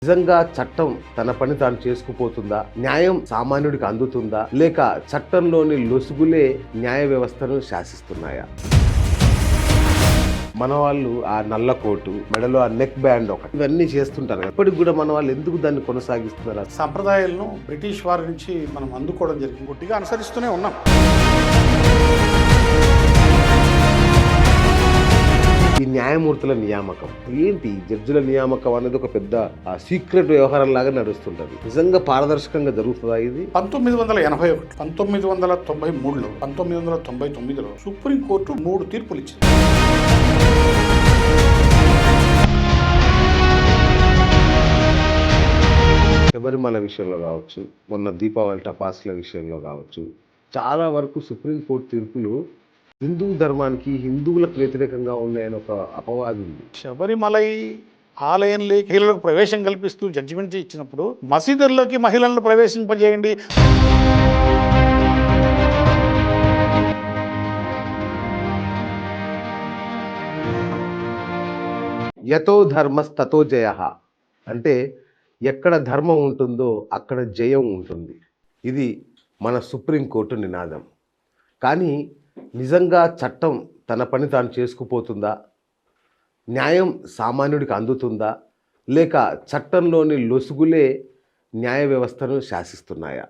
నిజంగా చట్టం తన పని తాను చేసుకుపోతుందా? న్యాయం సామాన్యుడికి అందుతుందా? లేక చట్టంలోని లొసుగులే న్యాయ వ్యవస్థను శాసిస్తున్నాయా? మన వాళ్ళు ఆ నల్ల కోటు, మెడలో ఆ నెక్ బ్యాండ్ ఒకటి, ఇవన్నీ చేస్తుంటారు. ఇప్పటికి కూడా మన వాళ్ళు ఎందుకు దాన్ని కొనసాగిస్తున్నారు? సంప్రదాయాలను బ్రిటిష్ వారి నుంచి మనం అందుకోవడం జరిగింది, గుడ్డిగా అనుసరిస్తూనే ఉన్నాం. ఈ న్యాయమూర్తుల నియామకం ఏంటి? జడ్జిల నియామకం అనేది ఒక పెద్ద సీక్రెట్ వ్యవహారం లాగా నడుస్తుంటది. నిజంగా పారదర్శకంగా జరుగుతుందా ఇది? 1981, 1993లో, 1999లో సుప్రీంకోర్టు 3 తీర్పులు ఇచ్చింది. శబరిమల విషయంలో కావచ్చు, మొన్న దీపావళి టపాసుల విషయంలో కావచ్చు, చాలా వరకు సుప్రీంకోర్టు తీర్పులు హిందూ ధర్మానికి, హిందువులకు వ్యతిరేకంగా ఉన్నాయని ఒక అపవాదం ఉంది. శబరిమలై ఆలయంలోకి మహిళలకు ప్రవేశం కల్పిస్తూ జడ్జిమెంట్ ఇచ్చినప్పుడు మసీదుల్లోకి మహిళలను ప్రవేశింపజేయండి. యతో ధర్మస్తతో జయ అంటే ఎక్కడ ధర్మం ఉంటుందో అక్కడ జయం ఉంటుంది. ఇది మన సుప్రీంకోర్టు నినాదం. కానీ నిజంగా చట్టం తన పని తాను చేసుకుపోతుందా? న్యాయం సామాన్యుడికి అందుతుందా? లేక చట్టంలోని లొసుగులే న్యాయ వ్యవస్థను శాసిస్తున్నాయా?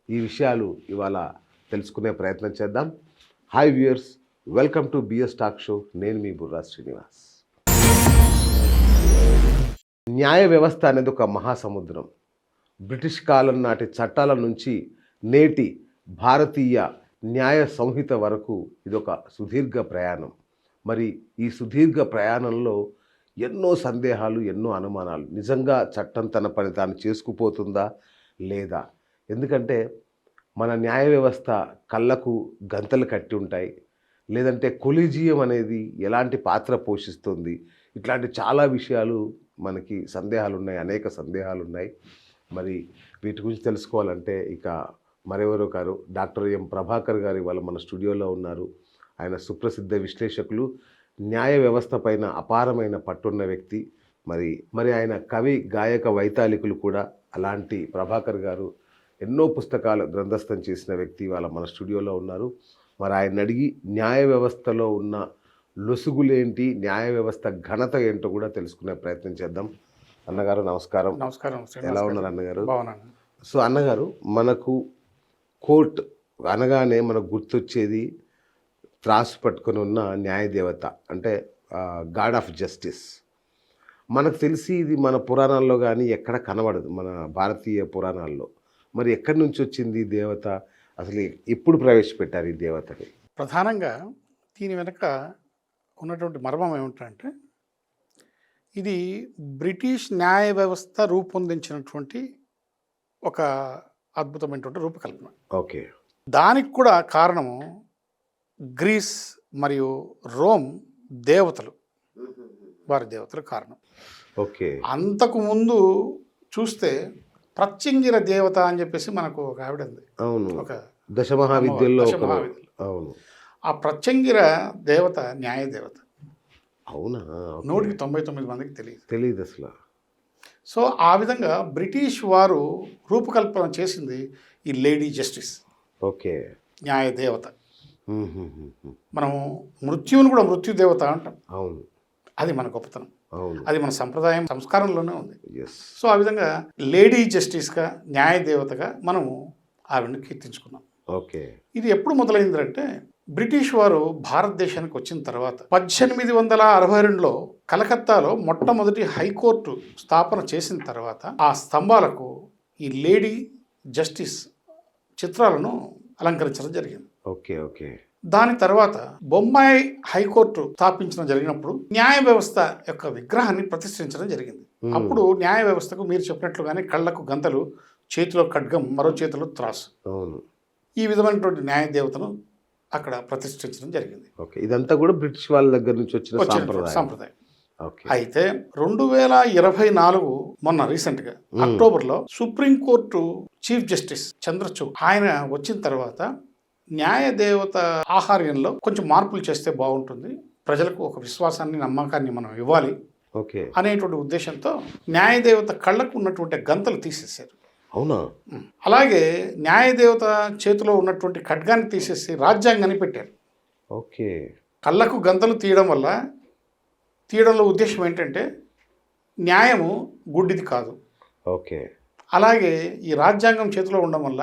ఈ విషయాలు ఇవాళ తెలుసుకునే ప్రయత్నం చేద్దాం. Hi viewers, welcome to BS talk show. నేను మీ బుర్రా శ్రీనివాస్. న్యాయ వ్యవస్థ అనేది ఒక మహాసముద్రం. బ్రిటిష్ కాలం నాటి చట్టాల నుంచి నేటి భారతీయ న్యాయ సంహిత వరకు ఇదొక సుదీర్ఘ ప్రయాణం. మరి ఈ సుదీర్ఘ ప్రయాణంలో ఎన్నో సందేహాలు, ఎన్నో అనుమానాలు. నిజంగా చట్టం తన పని తాను చేసుకుపోతుందా లేదా? ఎందుకంటే మన న్యాయ వ్యవస్థ కళ్ళకు గంతలు కట్టి ఉంటాయి, లేదంటే కొలీజియం అనేది ఎలాంటి పాత్ర పోషిస్తుంది, ఇట్లాంటి చాలా విషయాలు మనకి సందేహాలు ఉన్నాయి, అనేక సందేహాలు ఉన్నాయి. మరి వీటి గురించి తెలుసుకోవాలంటే ఇక మరెవరో కారు, డాక్టర్ ఎం ప్రభాకర్ గారు ఇవాళ మన స్టూడియోలో ఉన్నారు. ఆయన సుప్రసిద్ధ విశ్లేషకులు, న్యాయ వ్యవస్థ పైన అపారమైన పట్టున్న వ్యక్తి. మరి ఆయన కవి, గాయక, వైతాళికులు కూడా. అలాంటి ప్రభాకర్ గారు ఎన్నో పుస్తకాలు గ్రంథస్థం చేసిన వ్యక్తి ఇవాళ మన స్టూడియోలో ఉన్నారు. మరి ఆయన అడిగి న్యాయ వ్యవస్థలో ఉన్న లొసుగులేంటి, న్యాయ వ్యవస్థ ఘనత ఏంటో కూడా తెలుసుకునే ప్రయత్నం చేద్దాం. అన్నగారు నమస్కారం. నమస్కారం. ఎలా ఉన్నారు అన్నగారు? బాగున్నాను. సో అన్నగారు, మనకు కోర్టు అనగానే మనకు గుర్తొచ్చేది త్రాసు పట్టుకొని ఉన్న న్యాయదేవత, అంటే గాడ్ ఆఫ్ జస్టిస్. మనకు తెలిసి ఇది మన పురాణాల్లో కానీ ఎక్కడ కనబడదు, మన భారతీయ పురాణాల్లో. మరి ఎక్కడి నుంచి వచ్చింది ఈ దేవత? అసలు ఎప్పుడు ప్రవేశపెట్టారు ఈ దేవతని? ప్రధానంగా దీని వెనక ఉన్నటువంటి మర్మం ఏమిటంటే, ఇది బ్రిటిష్ న్యాయ వ్యవస్థ రూపొందించినటువంటి ఒక అద్భుతమైనటువంటి రూపకల్పన. ఓకే. దానికి కూడా కారణము గ్రీస్ మరియు రోమ్ దేవతలు, వారి దేవతలు కారణం. ఓకే. అంతకు ముందు చూస్తే ప్రత్యంగిర దేవత అని చెప్పేసి మనకు ఒక ఆవిడ ఉంది. అవును, ఒక దశమహావిద్యల్లో. అవును. ఆ ప్రత్యంగిర దేవత న్యాయ దేవత. అవునా? 199 మందికి తెలియదు అసలు. సో ఆ విధంగా బ్రిటిష్ వారు రూపకల్పన చేసింది ఈ లేడీ జస్టిస్. ఓకే. న్యాయ దేవత. మనము మృత్యువును కూడా మృత్యు దేవత అంటాం. అవును, అది మన గొప్పతనం. అవును, అది మన సంప్రదాయం, సంస్కారంలోనే ఉంది. ఎస్. సో ఆ విధంగా లేడీ జస్టిస్గా, న్యాయ దేవతగా మనము ఆవిడని కీర్తించుకున్నాం. ఓకే. ఇది ఎప్పుడు మొదలైందంటే, బ్రిటిష్ వారు భారతదేశానికి వచ్చిన తర్వాత 1862లో కలకత్తాలో మొట్టమొదటి హైకోర్టు స్థాపన చేసిన తర్వాత ఆ స్తంభాలకు ఈ లేడీ జస్టిస్ చిత్రాలను అలంకరించడం జరిగింది. ఓకే. ఓకే. దాని తర్వాత బొంబాయి హైకోర్టు స్థాపించడం జరిగినప్పుడు న్యాయ వ్యవస్థ యొక్క విగ్రహాన్ని ప్రతిష్ఠించడం జరిగింది. అప్పుడు న్యాయ వ్యవస్థకు మీరు చెప్పినట్లుగానే కళ్ళకు గంతలు, చేతిలో ఖడ్గం, మరో చేతిలో త్రాసు, ఈ విధమైనటువంటి న్యాయ దేవతను అక్కడ ప్రతిష్ఠించడం జరిగింది. ఓకే. ఇదంతా కూడా బ్రిటిష్ వాళ్ళ దగ్గర నుంచి వచ్చిన సాంప్రదాయం. అయితే 2024 మొన్న రీసెంట్గా అక్టోబర్లో సుప్రీంకోర్టు చీఫ్ జస్టిస్ చంద్రచూడ్ ఆయన వచ్చిన తర్వాత న్యాయ దేవత ఆహార్యంలో కొంచెం మార్పులు చేస్తే బాగుంటుంది, ప్రజలకు ఒక విశ్వాసాన్ని, నమ్మకాన్ని మనం ఇవ్వాలి, ఓకే. అనేటువంటి ఉద్దేశంతో న్యాయదేవత కళ్ళకు ఉన్నటువంటి గంతలు తీసేశారు. అవునా? అలాగే న్యాయదేవత చేతిలో ఉన్నటువంటి ఖడ్గాన్ని తీసేసి రాజ్యాంగాన్ని పెట్టారు. ఓకే. కళ్ళకు గంతలు తీయడంలో ఉద్దేశం ఏంటంటే న్యాయము గుడ్డిది కాదు. ఓకే. అలాగే ఈ రాజ్యాంగం చేతిలో ఉండడం వల్ల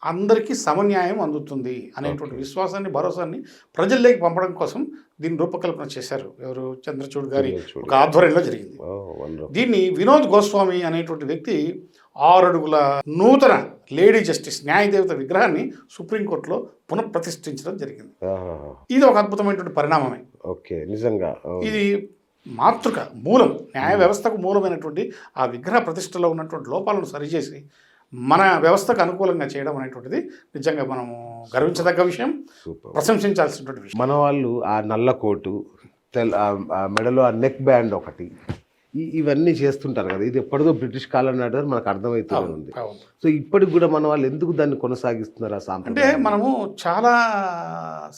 అందరికీ సమన్యాయం అందుతుంది అనేటువంటి విశ్వాసాన్ని, భరోసాన్ని ప్రజల్లోకి పంపడం కోసం దీన్ని రూపకల్పన చేశారు. ఎవరు? చంద్రచూడ్ గారి ఒక ఆధ్వర్యంలో జరిగింది. దీన్ని వినోద్ గోస్వామి అనేటువంటి వ్యక్తి 6 అడుగుల నూతన లేడీ జస్టిస్ న్యాయదేవత విగ్రహాన్ని సుప్రీంకోర్టులో పునఃప్రతిష్ఠించడం జరిగింది. ఇది ఒక అద్భుతమైనటువంటి పరిణామమే. ఓకే. నిజంగా ఇది మాతృక మూలం, న్యాయ వ్యవస్థకు మూలమైనటువంటి ఆ విగ్రహ ప్రతిష్టలో ఉన్నటువంటి లోపాలను సరిచేసి మన వ్యవస్థకు అనుకూలంగా చేయడం అనేటువంటిది నిజంగా మనము గర్వించదగ్గ విషయం, ప్రశంసించాల్సినటువంటి విషయం. మన వాళ్ళు ఆ నల్ల కోటు, ఆ మెడలో ఆ నెక్ బ్యాండ్ ఒకటి, ఇవన్నీ చేస్తుంటారు కదా. ఇది ఎప్పటిదో బ్రిటిష్ కాలం నాటి మనకు అర్థమవుతూనే ఉంది. సో ఇప్పటికి కూడా మన వాళ్ళు ఎందుకు దాన్ని కొనసాగిస్తున్నారు? ఆ సాంప్రదాయం అంటే మనము చాలా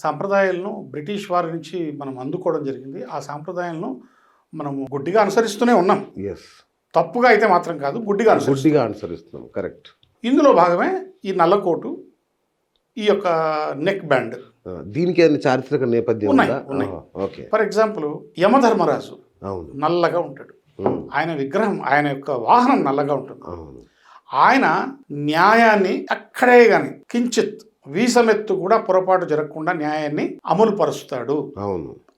సాంప్రదాయాలను బ్రిటిష్ వారి నుంచి మనం అందుకోవడం జరిగింది. ఆ సాంప్రదాయాలను మనము గుడ్డిగా అనుసరిస్తూనే ఉన్నాం. ఎస్. తప్పుగా అయితే మాత్రం కాదు, గుడ్డిగా అనుసరిస్తున్నాం. కరెక్ట్. ఇందులో భాగమే ఈ నల్లకోటు, ఈ యొక్క నెక్ బ్యాండ్. దీనికి ఏదైనా చారిత్రక నేపథ్యం ఉన్నాయి. ఫర్ ఎగ్జాంపుల్ యమధర్మరాజు నల్లగా ఉంటాడు. ఆయన విగ్రహం, ఆయన యొక్క వాహనం నల్లగా ఉంటుంది. ఆయన న్యాయాన్ని అక్కడే గాని కించిత్ వీసమెత్తు కూడా పొరపాటు జరగకుండా న్యాయాన్ని అమలు పరుస్తాడు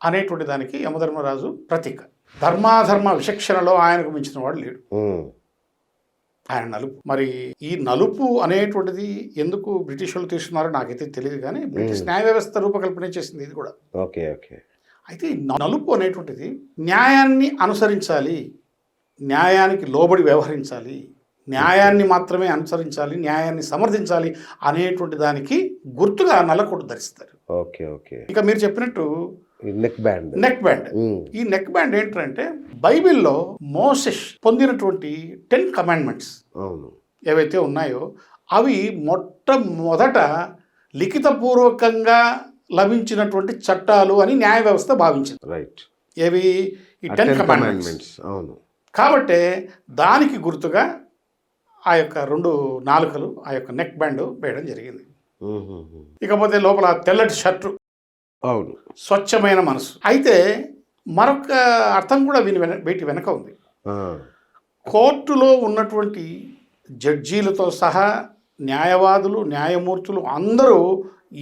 అనేటువంటి దానికి యమధర్మరాజు ప్రతీక. ధర్మాధర్మ విచక్షణలో ఆయనకు మించిన వాడు లేడు. ఆయన నలుపు. మరి ఈ నలుపు అనేటువంటిది ఎందుకు బ్రిటిష్ వాళ్ళు తీసుకున్నారో నాకైతే తెలియదు, కానీ బ్రిటిష్ న్యాయ వ్యవస్థ రూపకల్పన చేసింది ఇది కూడా. ఓకే. ఓకే. అయితే ఈ నలుపు అనేటువంటిది న్యాయాన్ని అనుసరించాలి, న్యాయానికి లోబడి వ్యవహరించాలి, న్యాయాన్ని మాత్రమే అనుసరించాలి, న్యాయాన్ని సమర్థించాలి అనేటువంటి దానికి గుర్తుగా నల్లకోటు ధరిస్తారు. ఓకే. ఓకే. ఇంకా మీరు చెప్పినట్టు నెక్ బ్యాండ్. ఈ నెక్ బ్యాండ్ ఏంటంటే బైబిల్లో మోసెస్ పొందినటువంటి 10 కమాండ్మెంట్స్ ఏవైతే ఉన్నాయో అవి మొట్టమొదట లిఖితపూర్వకంగా లభించినటువంటి చట్టాలు అని న్యాయ వ్యవస్థ భావించింది. రైట్. ఏవి? ఈ 10 కమాండ్మెంట్స్. అవును. కాబట్టి దానికి గుర్తుగా ఆ యొక్క 2 నాలుకలు, ఆ యొక్క నెక్ బ్యాండ్ వేయడం జరిగింది. ఇకపోతే లోపల తెల్లటి షర్టు, అవును, స్వచ్ఛమైన మనసు. అయితే మరొక అర్థం కూడా వీటి వెనక ఉంది. కోర్టులో ఉన్నటువంటి జడ్జీలతో సహా న్యాయవాదులు, న్యాయమూర్తులు అందరూ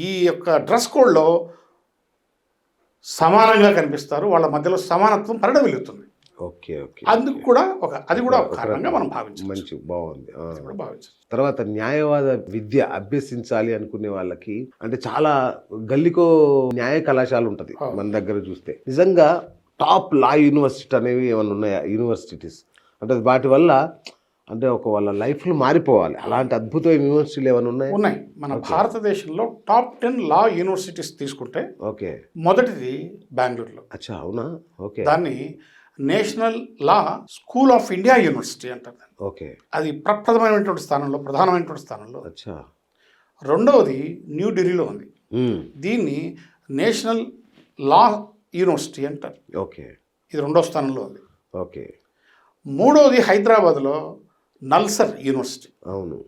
ఈ యొక్క డ్రెస్ కోడ్లో సమానంగా కనిపిస్తారు. వాళ్ళ మధ్యలో సమానత్వం పరిడవిల్లుతుంది. ఓకే. ఓకే. అందుకు కూడా అది కూడా ఒక కారణంగా మనం భావించాలి. మంచి బాగుంది. తర్వాత న్యాయవాద విద్య అభ్యసించాలి అనుకునే వాళ్ళకి అంటే చాలా గల్లికో న్యాయ కళాశాల ఉంటుంది మన దగ్గర చూస్తే. నిజంగా టాప్ లా యూనివర్సిటీ అనేవి ఏమైనా ఉన్నాయా? యూనివర్సిటీస్ అంటే వాటి వల్ల అంటే ఒక వాళ్ళ లైఫ్లో మారిపోవాలి అలాంటి అద్భుతమైన యూనివర్సిటీలు ఏమైనా ఉన్నాయి. మన భారతదేశంలో టాప్ 10 లా యూనివర్సిటీస్ తీసుకుంటే ఓకే, మొదటిది బెంగళూరులో. అచ్చా, అవునా? ఓకే. దాన్ని national law school of India university అంటారు. ఓకే. అది ప్రధానమైనటువంటి స్థానంలో. అచ్చా. రెండవది న్యూఢిల్లీలో ఉంది. దీన్ని నేషనల్ లా యూనివర్సిటీ అంటారు. ఓకే. ఇది 2వ స్థానంలో ఉంది. ఓకే. మూడవది హైదరాబాద్లో నల్సర్ యూనివర్సిటీ. అవును.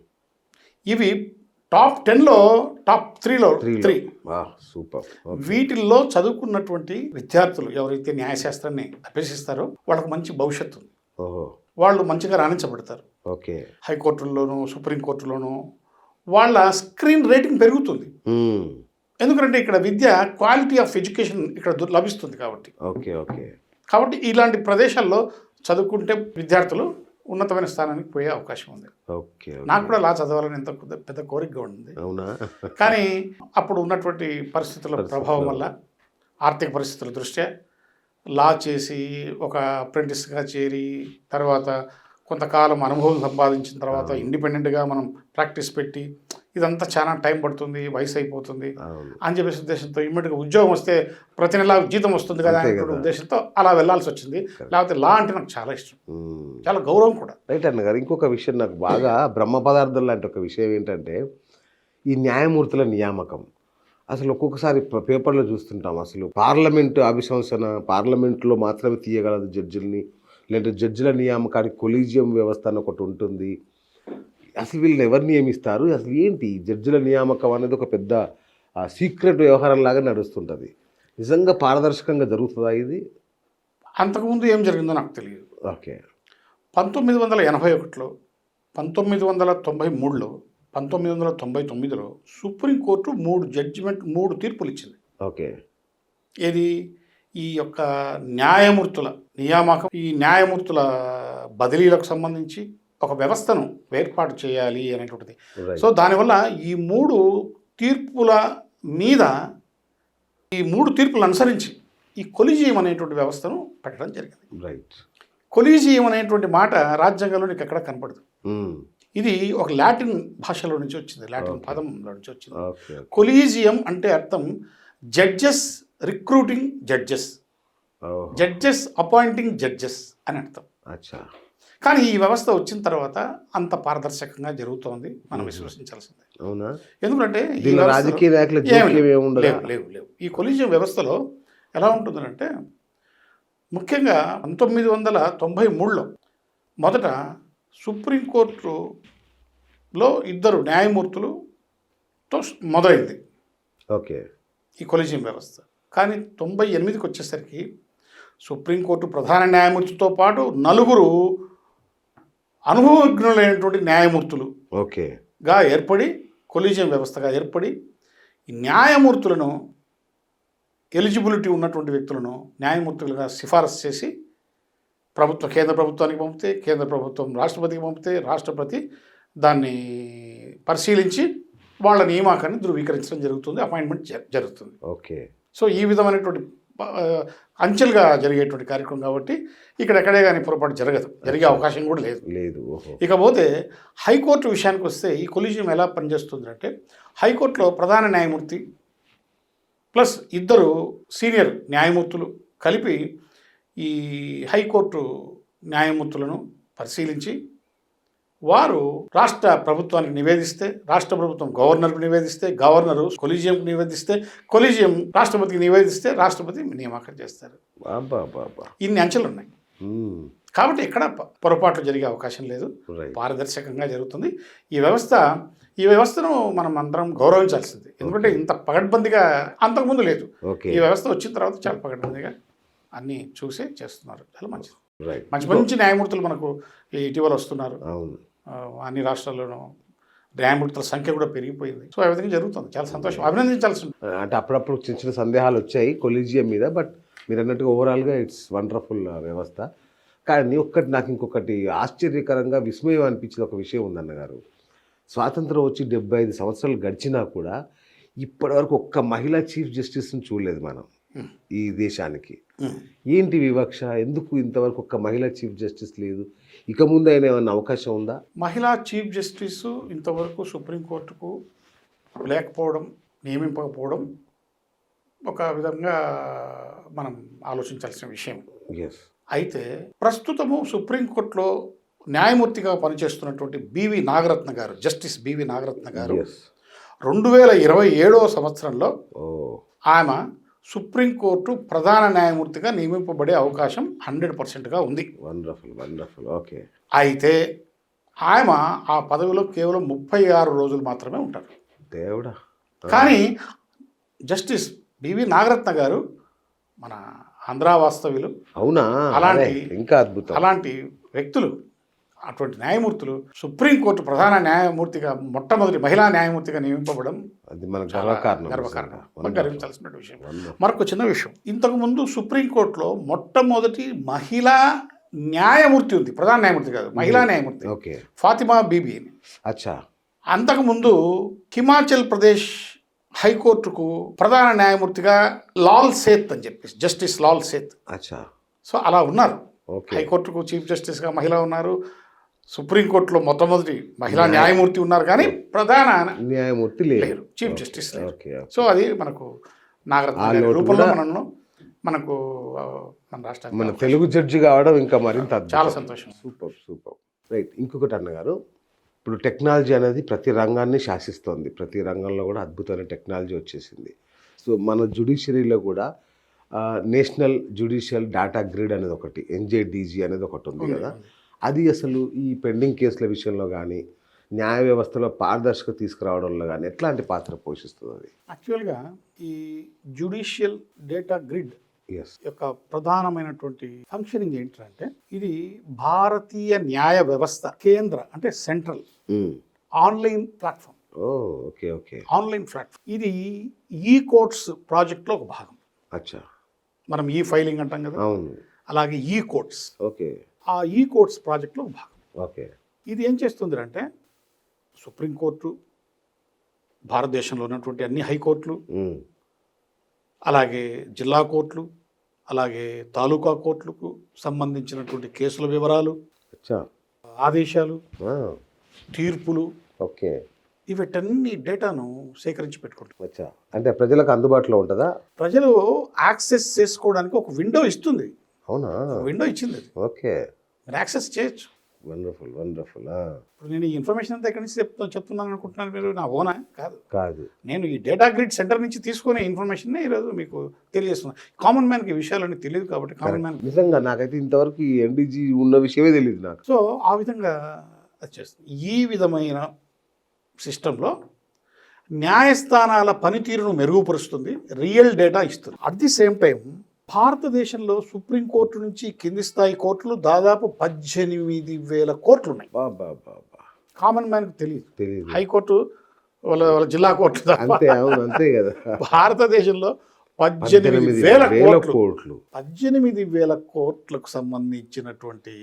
ఇవి టాప్ 10లో టాప్ 3లో 3. సూపర్. వీటిల్లో చదువుకున్నటువంటి విద్యార్థులు ఎవరైతే న్యాయశాస్త్రాన్ని అభ్యసిస్తారో వాళ్ళకి మంచి భవిష్యత్తు ఉంది. వాళ్ళు మంచిగా రాణించబడతారు. ఓకే. హైకోర్టుల్లోనూ, సుప్రీంకోర్టులోనూ వాళ్ళ స్క్రీన్ రేటింగ్ పెరుగుతుంది. ఎందుకంటే ఇక్కడ విద్య క్వాలిటీ ఆఫ్ ఎడ్యుకేషన్ ఇక్కడ లభిస్తుంది కాబట్టి. ఓకే. ఓకే. కాబట్టి ఇలాంటి ప్రదేశాల్లో చదువుకుంటే విద్యార్థులు ఉన్నతమైన స్థానానికి పోయే అవకాశం ఉంది. ఓకే. నాకు కూడా లా చదవాలని ఎంత పెద్ద కోరికగా ఉంది. అవునా? కానీ అప్పుడు ఉన్నటువంటి పరిస్థితుల ప్రభావం వల్ల, ఆర్థిక పరిస్థితుల దృష్ట్యా లా చేసి ఒక అప్రెంటిస్గా చేరి తర్వాత కొంతకాలం అనుభవం సంపాదించిన తర్వాత ఇండిపెండెంట్గా మనం ప్రాక్టీస్ పెట్టి ఇదంతా చాలా టైం పడుతుంది, వయసు అయిపోతుంది అని చెప్పేసి ఉద్దేశంతో ఇమ్మీడియట్గా ఉద్యోగం వస్తే ప్రతి నెల జీతం వస్తుంది కదా అనే ఉద్దేశంతో అలా వెళ్ళాల్సి వచ్చింది. లేకపోతే లా అంటే నాకు చాలా ఇష్టం, చాలా గౌరవం కూడా. రైట్ అన్నగారు. ఇంకొక విషయం నాకు బాగా బ్రహ్మ పదార్థం లాంటి ఒక విషయం ఏంటంటే ఈ న్యాయమూర్తుల నియామకం అసలు ఒక్కొక్కసారి పేపర్లో చూస్తుంటాం, అసలు పార్లమెంటు అభిశంసన పార్లమెంట్లో మాత్రమే తీయగలదు జడ్జిల్ని, లేదంటే జడ్జిల నియామకానికి కొలీజియం వ్యవస్థ అని ఒకటి ఉంటుంది. అసలు వీళ్ళని ఎవరు నియమిస్తారు, అసలు ఏంటి ఈ జడ్జిల నియామకం అనేది ఒక పెద్ద సీక్రెట్ వ్యవహారం లాగా నడుస్తుంటుంది. నిజంగా పారదర్శకంగా జరుగుతుందా ఇది? అంతకుముందు ఏం జరిగిందో నాకు తెలియదు. ఓకే. 1981లో, 1993లో, 1999లో సుప్రీంకోర్టు 3 తీర్పులు ఇచ్చింది. ఓకే. ఏది ఈ యొక్క న్యాయమూర్తుల నియామకం, ఈ న్యాయమూర్తుల బదిలీలకు సంబంధించి ఒక వ్యవస్థను ఏర్పాటు చేయాలి అనేటువంటిది. రైట్. సో దానివల్ల ఈ 3 తీర్పుల మీద, ఈ 3 తీర్పులను అనుసరించి ఈ కొలీజియం అనేటువంటి వ్యవస్థను పెట్టడం జరిగింది. రైట్. కొలీజియం అనేటువంటి మాట రాజ్యాంగంలో నీకు ఎక్కడ కనపడదు. మ్మ్. ఇది ఒక లాటిన్ భాషలో నుంచి వచ్చింది, లాటిన్ పదంలో నుంచి వచ్చింది. ఓకే. కొలీజియం అంటే అర్థం జడ్జెస్ రిక్రూటింగ్ జడ్జెస్, ఓహో. జడ్జెస్ అపాయింటింగ్ జడ్జెస్ అని అర్థం. అచ్చా. కానీ ఈ వ్యవస్థ వచ్చిన తర్వాత అంత పారదర్శకంగా జరుగుతోంది, మనం విశ్వసించాల్సిందే. అవునా? ఎందుకంటే ఈ దీనిలో వ్యవస్థలో రాజకీయ నాయకుల ఏమీ జోక్యం లేవు. ఏముండదా? లేవు. ఈ కొలీజియం వ్యవస్థలో ఎలా ఉంటుందంటే, ముఖ్యంగా 1993లో మొదట సుప్రీంకోర్టులో 2 న్యాయమూర్తులతో మొదలైంది ఓకే. ఈ కొలీజియం వ్యవస్థ. కానీ 98కి వచ్చేసరికి సుప్రీంకోర్టు ప్రధాన న్యాయమూర్తితో పాటు 4 అనుభవజ్ఞులైనటువంటి ఓకే. న్యాయమూర్తులుగా ఏర్పడి, కొలీజియం వ్యవస్థగా ఏర్పడి, ఈ న్యాయమూర్తులను, ఎలిజిబిలిటీ ఉన్నటువంటి వ్యక్తులను న్యాయమూర్తులుగా సిఫారసు చేసి కేంద్ర ప్రభుత్వానికి పంపితే, కేంద్ర ప్రభుత్వం రాష్ట్రపతికి పంపితే, రాష్ట్రపతి దాన్ని పరిశీలించి వాళ్ళ నియామకాన్ని ధృవీకరించడం జరుగుతుంది, అపాయింట్మెంట్ జరుగుతుంది. ఓకే. సో ఈ విధమైనటువంటి అంచెలుగా జరిగేటువంటి కార్యక్రమం కాబట్టి ఇక్కడ ఎక్కడే కానీ పొరపాటు జరిగే అవకాశం కూడా లేదు. ఓహో. ఇకపోతే హైకోర్టు విషయానికి వస్తే ఈ కొలీజియం ఎలా పనిచేస్తుందంటే, హైకోర్టులో ప్రధాన న్యాయమూర్తి ప్లస్ 2 సీనియర్ న్యాయమూర్తులు కలిపి ఈ హైకోర్టు న్యాయమూర్తులను పరిశీలించి, వారు రాష్ట్ర ప్రభుత్వానికి నివేదిస్తే, రాష్ట్ర ప్రభుత్వం గవర్నర్కు నివేదిస్తే, గవర్నరు కొలీజియంకు నివేదిస్తే, కొలీజియం రాష్ట్రపతికి నివేదిస్తే, రాష్ట్రపతి నియామకం చేస్తారు. ఇన్ని అంచెలు ఉన్నాయి కాబట్టి ఎక్కడ పొరపాట్లు జరిగే అవకాశం లేదు, పారదర్శకంగా జరుగుతుంది. ఈ వ్యవస్థను మనం అందరం గౌరవించాల్సింది. ఎందుకంటే ఇంత పగడ్బందీగా అంతకుముందు లేదు. ఈ వ్యవస్థ వచ్చిన తర్వాత చాలా పగడ్బందీగా అన్నీ చూసే చేస్తున్నారు. చాలా మంచిది. మంచి న్యాయమూర్తులు మనకు ఇటీవల వస్తున్నారు. అన్ని రాష్ట్రాల్లోనూ న్యాయమూర్తుల సంఖ్య కూడా పెరిగిపోయింది. సో ఆ విధంగా జరుగుతుంది. చాలా సంతోషం, అభినందించాల్సింది. అంటే అప్పుడప్పుడు చిన్న సందేహాలు వచ్చాయి కొలీజియం మీద, బట్ మీరు అన్నట్టుగా ఓవరాల్గా ఇట్స్ వండర్ఫుల్ వ్యవస్థ. కానీ నాకు ఇంకొకటి ఆశ్చర్యకరంగా విస్మయం అనిపించిన ఒక విషయం ఉందన్నగారు. స్వాతంత్రం వచ్చి 75 సంవత్సరాలు గడిచినా కూడా ఇప్పటివరకు ఒక్క మహిళా చీఫ్ జస్టిస్ని చూడలేదు మనం ఈ దేశానికి. ఏంటి వివక్ష? ఎందుకు ఇంతవరకు ఒక్క మహిళా చీఫ్ జస్టిస్ లేదు? ఇక ముందు అయినా ఏమన్నా అవకాశం ఉందా? మహిళా చీఫ్ జస్టిస్ ఇంతవరకు సుప్రీంకోర్టుకు లేకపోవడం, నియమింపకపోవడం ఒక విధంగా మనం ఆలోచించాల్సిన విషయం. అయితే ప్రస్తుతము సుప్రీంకోర్టులో న్యాయమూర్తిగా పనిచేస్తున్నటువంటి బివి నాగరత్న గారు, జస్టిస్ బివి నాగరత్న గారు 2027వ సంవత్సరంలో ఆమె సుప్రీంకోర్టు ప్రధాన న్యాయమూర్తిగా నియమింపబడే అవకాశం 100%గా ఉంది. వండర్ఫుల్. ఓకే. అయితే ఆమె ఆ పదవిలో కేవలం 36 రోజులు మాత్రమే ఉంటారు. దేవుడా. కానీ జస్టిస్ బివి నాగరత్న గారు మన ఆంధ్ర వాస్తవ్యులు. అవునా? ఇంకా అద్భుతం. అలాంటి వ్యక్తులు, అటువంటి న్యాయమూర్తులు సుప్రీంకోర్టు ప్రధాన న్యాయమూర్తిగా మొట్టమొదటి మహిళా న్యాయమూర్తిగా నియమింపబడం అది మన గర్వకారణం, గర్వించాల్సిన విషయం. మరొక చిన్న విషయం, ఇంతకుముందు సుప్రీంకోర్టులో మొట్టమొదటి మహిళా న్యాయమూర్తి ఉంది, ప్రధాన న్యాయమూర్తి కాదు, మహిళా న్యాయమూర్తి, ఫాతిమా బీబీ. అచ్చా. అంతకుముందు హిమాచల్ ప్రదేశ్ హైకోర్టుకు ప్రధాన న్యాయమూర్తిగా లాల్ సేత్ అని చెప్పేసి, జస్టిస్ లాల్ సేత్. అచ్చా. సో అలా ఉన్నారు. హైకోర్టుకు చీఫ్ జస్టిస్గా మహిళ ఉన్నారు, సుప్రీంకోర్టులో మొట్టమొదటి మహిళా న్యాయమూర్తి ఉన్నారు, కానీ ప్రధాన న్యాయమూర్తి లేరు, చీఫ్ జస్టిస్ లేరు. సో అది మనకు నాగరత్న రూపంలో మనకు మన రాష్ట్ర మన తెలుగు జడ్జి కావడం ఇంకా మరింత చాలా సంతోషం. సూపర్. రైట్. ఇంకొకటి అన్నగారు, ఇప్పుడు టెక్నాలజీ అనేది ప్రతి రంగాన్ని శాసిస్తోంది. ప్రతి రంగంలో కూడా అద్భుతమైన టెక్నాలజీ వచ్చేసింది. సో మన జ్యుడిషియరీలో కూడా నేషనల్ జ్యుడిషియల్ డేటా గ్రిడ్ అనేది ఒకటి, ఎన్జేడీజీ అనేది ఒకటి ఉంది కదా. అది అసలు ఈ పెండింగ్ కేసుల విషయంలో కానీ న్యాయ వ్యవస్థలో పారదర్శకత తీసుకురావడంలో కానీ ఎట్లాంటి పాత్ర పోషిస్తుంది అది? యాక్చువల్గా ఈ జ్యుడిషియల్ డేటా గ్రిడ్ ఎస్. యొక్క ప్రధానమైనటువంటి ఫంక్షనింగ్ ఏంటంటే, ఇది భారతీయ న్యాయ వ్యవస్థ కేంద్ర అంటే central online platform. Okay okay. Online platform ఇది ఈ కోర్ట్స్ ప్రాజెక్ట్లో ఒక భాగం. అచ్చా. మనం ఈ ఫైలింగ్ అంటాం కదా, అవును. అలాగే ఈ కోర్ట్స్, ఓకే ఆ ఈ కోర్ట్స్ ప్రాజెక్ట్లో ఒక భాగం. ఓకే. ఇది ఏం చేస్తుంది అంటే, సుప్రీంకోర్టు, భారతదేశంలో ఉన్నటువంటి అన్ని హైకోర్టులు, అలాగే జిల్లా కోర్టులు, అలాగే తాలూకా కోర్టులకు సంబంధించినటువంటి కేసుల వివరాలు, అచ్చా, ఆదేశాలు, తీర్పులు, ఓకే, వీటన్ని డేటాను సేకరించి పెట్టుకుంటారు. అచ్చా. అంటే ప్రజలకు అందుబాటులో ఉంటుందా? ప్రజలు యాక్సెస్ చేసుకోవడానికి ఒక విండో ఇస్తుంది. అవునా? విండో ఇచ్చింది అది, ఓకే. మీరు యాక్సెస్ చేయొచ్చు. Wonderful wonderful. ఇప్పుడు నేను ఈ ఇన్ఫర్మేషన్ అంతా ఎక్కడి నుంచి చెప్తున్నాను అనుకుంటున్నాను మీరు? నా ఓనా? కాదు కాదు. నేను ఈ డేటా గ్రిడ్ సెంటర్ నుంచి తీసుకునే ఇన్ఫర్మేషన్ ఈరోజు మీకు తెలియజేస్తున్నాను. కామన్ మ్యాన్కి ఈ విషయాలన్నీ తెలియదు కాబట్టి కామన్ మ్యాన్ నిజంగా నాకైతే ఇంతవరకు ఈ ఎన్డీజీ ఉన్న విషయమే తెలియదు నాకు. సో ఆ విధంగా అది చేస్తుంది. ఈ విధమైన సిస్టంలో న్యాయస్థానాల పనితీరును మెరుగుపరుస్తుంది, రియల్ డేటా ఇస్తుంది. అట్ ది సేమ్ టైం భారతదేశంలో సుప్రీంకోర్టు నుంచి కింది స్థాయి కోర్టులు దాదాపు 18,000 కోర్టులు ఉన్నాయి. కామన్ మ్యాన్కి తెలియదు. హైకోర్టు వాళ్ళ జిల్లా కోర్టు అంతే. అవును, అంతే కదా. భారతదేశంలో 18,000 కోర్టులు, 18,000 కోర్టులకు సంబంధించినటువంటి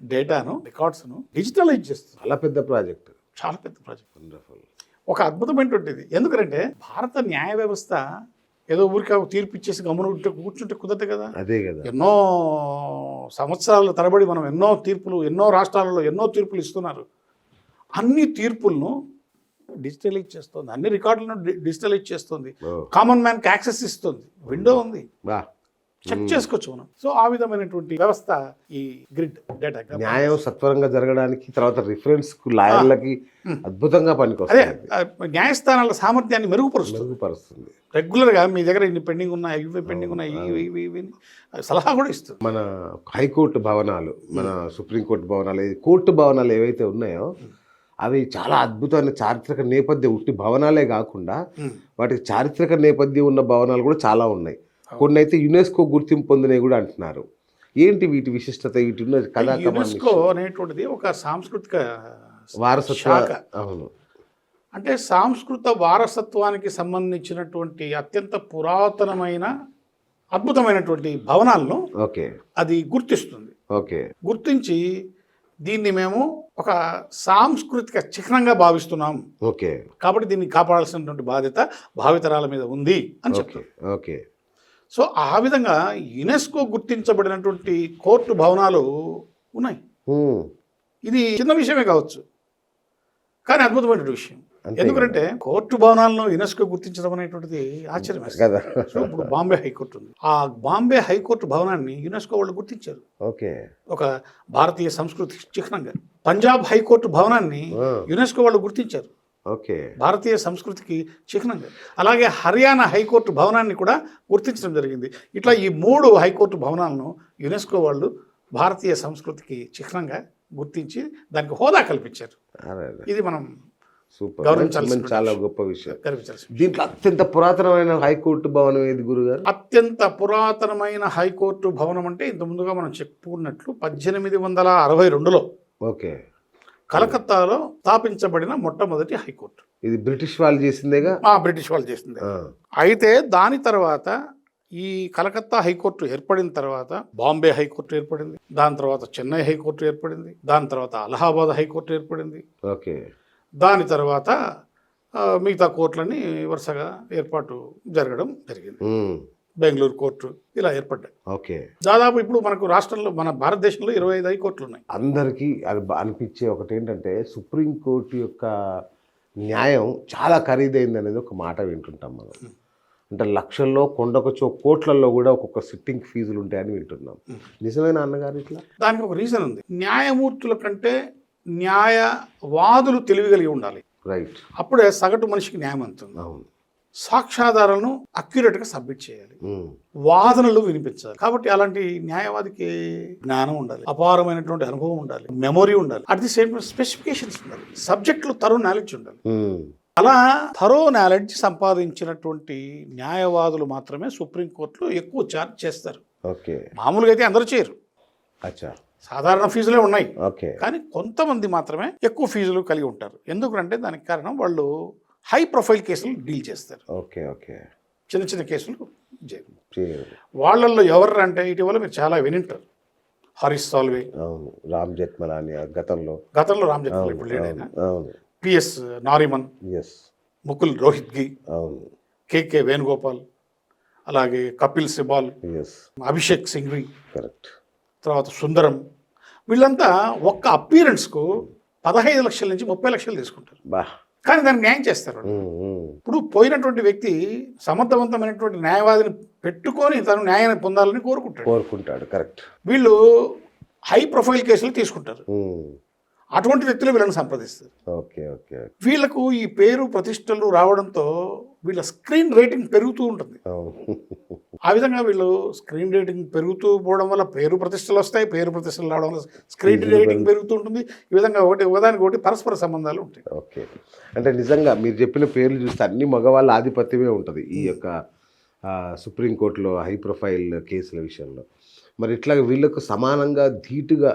డేటాను, రికార్డ్స్ను డిజిటలైజ్ చేస్తుంది. చాలా పెద్ద ప్రాజెక్ట్. చాలా పెద్ద ప్రాజెక్ట్. వండర్ఫుల్. ఒక అద్భుతమైనటువంటిది. ఎందుకంటే భారత న్యాయ వ్యవస్థ ఏదో ఊరికే తీర్పు ఇచ్చేసి గమనం కూర్చుంటే కుదరదు కదా. అదే కదా. ఎన్నో సంవత్సరాల తరబడి మనం ఎన్నో తీర్పులు, ఎన్నో రాష్ట్రాలలో ఎన్నో తీర్పులు ఇస్తున్నారు. అన్ని తీర్పులను డిజిటలైజ్ చేస్తుంది, అన్ని రికార్డులను డిజిటలైజ్ చేస్తుంది, కామన్ మ్యాన్కి యాక్సెస్ ఇస్తుంది, విండో ఉంది, చెక్ చేసుకోవచ్చు మనం. సో ఆ విధమైనటువంటి వ్యవస్థ ఈ గ్రిడ్ డేటా. న్యాయం సత్వరంగా జరగడానికి, తర్వాత రిఫరెన్స్ లాయర్లకి అద్భుతంగా పనికొస్తుంది. అదే న్యాయస్థానాల సామర్థ్యాన్ని మెరుగుపరుస్తుంది. రెగ్యులర్గా మీ దగ్గర ఇన్ని పెండింగ్ ఉన్నాయి, ఇవి పెండింగ్ ఉన్నాయి, ఇవి సలహా కూడా ఇస్తుంది. మన హైకోర్టు భవనాలు, మన సుప్రీంకోర్టు భవనాలు, కోర్టు భవనాలు ఏవైతే ఉన్నాయో అవి చాలా అద్భుతమైన చారిత్రక నేపథ్యం, ఉట్టి భవనాలే కాకుండా వాటికి చారిత్రక నేపథ్యం ఉన్న భవనాలు కూడా చాలా ఉన్నాయి. కొన్ని అయితే యునెస్కో గుర్తింపు పొందినవి కూడా అంటున్నారు. ఏంటి వీటి విశిష్టత? వీటి కథా యునెస్కో అనేటువంటిది ఒక సాంస్కృతిక వారసత్వ. అవును. అంటే సాంస్కృత వారసత్వానికి సంబంధించినటువంటి అత్యంత పురాతనమైన అద్భుతమైనటువంటి భవనాలను ఓకే అది గుర్తిస్తుంది. ఓకే. గుర్తించి దీన్ని మేము ఒక సాంస్కృతిక చిహ్నంగా భావిస్తున్నాం. ఓకే. కాబట్టి దీన్ని కాపాడాల్సినటువంటి బాధ్యత భావితరాల మీద ఉంది అని చెప్తారు. ఓకే. సో ఆ విధంగా యునెస్కో గుర్తించబడినటువంటి కోర్టు భవనాలు ఉన్నాయి. ఇది చిన్న విషయమే కావచ్చు, కానీ అద్భుతమైన విషయం. ఎందుకంటే కోర్టు భవనాలను యునెస్కో గుర్తించడం అనేటువంటిది ఆశ్చర్యం కదా. సో ఇప్పుడు బాంబే హైకోర్టు ఉంది. ఆ బాంబే హైకోర్టు భవనాన్ని యునెస్కో వాళ్ళు గుర్తించారు. ఓకే. ఒక భారతీయ సంస్కృతి చిహ్నంగా. పంజాబ్ హైకోర్టు భవనాన్ని యునెస్కో వాళ్ళు గుర్తించారు. ఓకే. భారతీయ సంస్కృతికి చిహ్నంగా. అలాగే హర్యానా హైకోర్టు భవనాన్ని కూడా గుర్తించడం జరిగింది. ఇట్లా ఈ 3 హైకోర్టు భవనాలను యునెస్కో వాళ్ళు భారతీయ సంస్కృతికి చిహ్నంగా గుర్తించి దానికి హోదా కల్పించారు. ఇది మనం చాలా గొప్ప విషయం. దీంట్లో అత్యంత పురాతనమైన హైకోర్టు భవనం ఏది గురుగారు? అత్యంత పురాతనమైన హైకోర్టు భవనం అంటే ఇంత ముందుగా మనం చెప్పుకున్నట్లు 1862లో ఓకే కలకత్తాలో స్థాపించబడిన మొట్టమొదటి హైకోర్టు. ఇది బ్రిటిష్ వాళ్ళు చేసిందేగా? బ్రిటిష్ వాళ్ళు చేసిందే. అయితే దాని తర్వాత ఈ కలకత్తా హైకోర్టు ఏర్పడిన తర్వాత బాంబే హైకోర్టు ఏర్పడింది, దాని తర్వాత చెన్నై హైకోర్టు ఏర్పడింది, దాని తర్వాత అలహాబాద్ హైకోర్టు ఏర్పడింది. ఓకే. దాని తర్వాత మిగతా కోర్టులన్నీ వరుసగా ఏర్పాటు జరగడం జరిగింది. బెంగళూరు కోర్టు ఇలా ఏర్పడ్డాయి. ఓకే. దాదాపు ఇప్పుడు మనకు రాష్ట్రంలో, మన భారతదేశంలో 25 హైకోర్టులు ఉన్నాయి. అందరికీ అనిపించే ఒకటి ఏంటంటే, సుప్రీంకోర్టు యొక్క న్యాయం చాలా ఖరీదైంది అనేది ఒక మాట వింటుంటాం మనం. అంటే లక్షల్లో, కొండకొచ్చో కోట్లలో కూడా ఒక్కొక్క సిట్టింగ్ ఫీజులు ఉంటాయని వింటున్నాం. నిజమేనా అన్నగారు ఇట్లా? దానికి ఒక రీజన్ ఉంది. న్యాయమూర్తుల కంటే న్యాయవాదులు తెలివి కలిగి ఉండాలి. రైట్. అప్పుడే సగటు మనిషికి న్యాయం అందుతుంది. అవును. సాక్ష్యాధారాలను అక్యురేట్గా సబ్మిట్ చేయాలి, వాదనలు వినిపించాలి. కాబట్టి అలాంటి న్యాయవాదికి జ్ఞానం ఉండాలి, అపారమైనటువంటి అనుభవం ఉండాలి, మెమొరీ ఉండాలి, at the same time specifications ఉండాలి, సబ్జెక్టులో తరో నాలెడ్జ్ ఉండాలి. అలా థరో నాలెడ్జ్ సంపాదించినటువంటి న్యాయవాదులు మాత్రమే సుప్రీంకోర్టులో ఎక్కువ ఛార్జ్ చేస్తారు. ఓకే. మామూలుగా అయితే అందరూ చేయరు. అచ్చా. సాధారణ ఫీజులే ఉన్నాయి, ఓకే. కానీ కొంతమంది మాత్రమే ఎక్కువ ఫీజులు కలిగి ఉంటారు. ఎందుకంటే దానికి కారణం వాళ్ళు హై ప్రొఫైల్ కేసులు డీల్ చేస్తారు. ఓకే. ఓకే. చిన్న చిన్న కేసులు వాళ్ళల్లో ఎవరు అంటే ఇటీవల మీరు చాలా వినింటారు. హరీష్ సాల్వే, అవును, రామ్ జెత్మలాని, గతంలో రామ్ జెత్మలాని, ఇప్పుడు లేడైనా, అవును, పిఎస్ నారిమన్, ఎస్, ముకుల్ రోహిత్గి, అవును, కేకే వేణుగోపాల్, అలాగే కపిల్ సిబాల్, ఎస్, అభిషేక్ సింఘ్వి, కరెక్ట్, తర్వాత సుందరం, వీళ్ళంతా ఒక్క అపీరెన్స్కు 15 లక్షల నుంచి 30 లక్షలు తీసుకుంటారు. బా. కానీ దాన్ని న్యాయం చేస్తారు. ఇప్పుడు పోయినటువంటి వ్యక్తి సమర్థవంతమైనటువంటి న్యాయవాదిని పెట్టుకొని తను న్యాయాన్ని పొందాలని కోరుకుంటాడు. కరెక్ట్. వీళ్ళు హై ప్రొఫైల్ కేసులు తీసుకుంటారు. అటువంటి వ్యక్తులు వీళ్ళని సంప్రదిస్తారు. ఓకే. ఓకే. వీళ్ళకు ఈ పేరు ప్రతిష్టలు రావడంతో వీళ్ళ స్క్రీన్ రేటింగ్ పెరుగుతూ ఉంటుంది. ఆ విధంగా వీళ్ళు స్క్రీన్ రేటింగ్ పెరుగుతూ పోవడం వల్ల పేరు ప్రతిష్టలు వస్తాయి, పేరు ప్రతిష్టలు రావడం వల్ల స్క్రీన్ రేటింగ్ పెరుగుతూ ఉంటుంది. ఈ విధంగా ఒకదానికి పరస్పర సంబంధాలు ఉంటాయి. ఓకే. అంటే నిజంగా మీరు చెప్పిన పేర్లు చూస్తే అన్ని మగవాళ్ళ ఆధిపత్యమే ఉంటుంది ఈ యొక్క సుప్రీంకోర్టులో హై ప్రొఫైల్ కేసుల విషయంలో. మరి ఇట్లా వీళ్ళకు సమానంగా ధీటుగా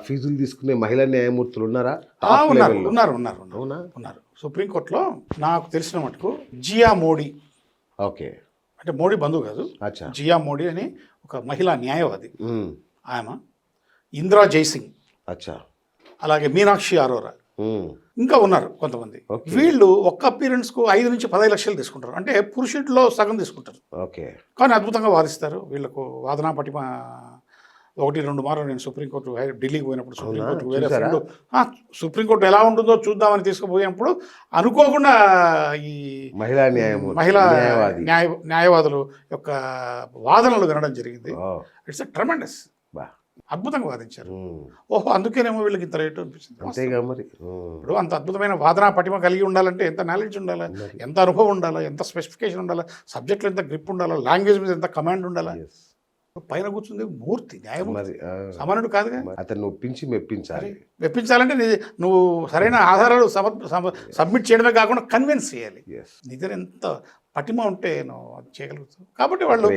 ఫీజులు తీసుకునే మహిళా న్యాయమూర్తులు ఉన్నారా? ఉన్నారు. సుప్రీంకోర్టులో నాకు తెలిసిన మటుకు జియా మోడీ, ఓకే, అంటే మోడీ బంధువు కాదు, జియా మోడీ అని ఒక మహిళా న్యాయవాది, ఆమె, ఇందిరా జైసింగ్, అచ్చా, అలాగే మీనాక్షి అరోరా, ఇంకా ఉన్నారు కొంతమంది. వీళ్ళు ఒక్క అపీరెన్స్కు 5 నుంచి 10 లక్షలు తీసుకుంటారు. అంటే పురుషుడిలో సగం తీసుకుంటారు. ఓకే. కానీ అద్భుతంగా వాదిస్తారు. వీళ్ళకు వాదనా పటిమ 1-2 మార్లు నేను సుప్రీంకోర్టు ఢిల్లీకి పోయినప్పుడు సుప్రీంకోర్టు ఎలా ఉంటుందో చూద్దామని తీసుకుపోయినప్పుడు అనుకోకుండా ఈ మహిళా న్యాయవాదులు యొక్క వాదనలు వినడం జరిగింది. It's a tremendous. అద్భుతంగా వాదించారు. ఓహో, అందుకేనేమో వీళ్ళకి ఇంత రేటు అనిపించింది. ఇప్పుడు అంత అద్భుతమైన వాదనా పటిమ కలిగి ఉండాలంటే ఎంత నాలెడ్జ్ ఉండాలా, ఎంత అనుభవం ఉండాలా, ఎంత స్పెసిఫికేషన్ ఉండాలా, సబ్జెక్ట్లో ఎంత గ్రిప్ ఉండాలా, లాంగ్వేజ్ మీద ఎంత కమాండ్ ఉండాలా. పైన కూర్చుంది మూర్తి, న్యాయమూర్తి, సామాన్యుడు కాదుగా. అతన్ని ఒప్పించి మెప్పించాలంటే నువ్వు సరైన ఆధారాలు సబ్మిట్ చేయడమే కాకుండా కన్విన్స్ చేయాలి. నిజం ఎంత పటిమ ఉంటే నువ్వు అది చేయగలుగుతావు. కాబట్టి వాళ్ళు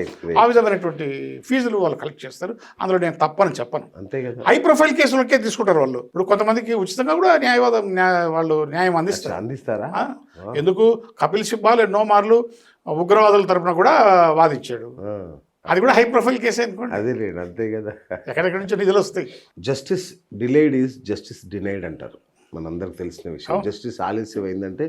ఆ విధమైనటువంటి ఫీజులు వాళ్ళు కలెక్ట్ చేస్తారు. అందులో నేను తప్పని చెప్పను. అంతే కదా. హై ప్రొఫైల్ కేసులకే తీసుకుంటారు వాళ్ళు. ఇప్పుడు కొంతమందికి ఉచితంగా కూడా వాళ్ళు న్యాయం అందిస్తారా? ఎందుకు? కపిల్ సిబాల్ ఎన్నో మార్లు ఉగ్రవాదుల తరపున కూడా వాదించాడు. అది కూడా హై ప్రొఫైల్ కేసే అనుకోండి. అదే లేదు, అంతే కదా. ఎక్కడెక్కడి నుంచో నిధులు వస్తాయి. Justice delayed is justice denied అంటారు, మనందరికి తెలిసిన విషయం. జస్టిస్ ఆలస్యం అయిందంటే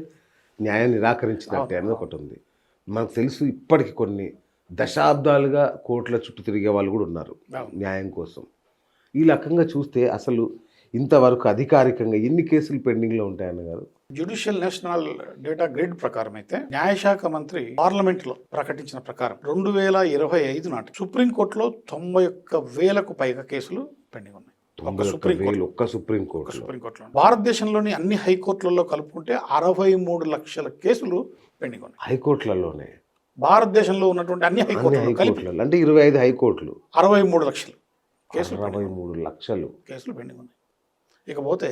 న్యాయం నిరాకరించినట్టే అనేది ఒకటి ఉంది. మనకు తెలుసు ఇప్పటికి కొన్ని దశాబ్దాలుగా కోర్టుల చుట్టూ తిరిగే వాళ్ళు కూడా ఉన్నారు న్యాయం కోసం. ఈ రకంగా చూస్తే అసలు ఇంతవరకు అధికారికంగా ఎన్ని కేసులు పెండింగ్లో ఉంటాయన్నగారు? జ్యుడిషియల్ నేషనల్ డేటా గ్రేడ్ ప్రకారం అయితే న్యాయశాఖ మంత్రి పార్లమెంట్లో ప్రకటించిన ప్రకారం 2025 నాటి సుప్రీంకోర్టులో 91,000కు పైగా కేసులు పెండింగ్ ఉన్నాయి. ఒక్క సుప్రీంకోర్టులో. భారతదేశంలోని అన్ని హైకోర్టులలో కలుపుకుంటే 63 లక్షల కేసులు పెండింగ్ ఉన్నాయి. హైకోర్టులలోనే భారతదేశంలో ఉన్నటువంటి అన్ని హైకోర్టులు అంటే 25 హైకోర్టులు, 63 లక్షలు కేసులు, 63 లక్షలు కేసులు పెండింగ్ ఉన్నాయి. ఇకపోతే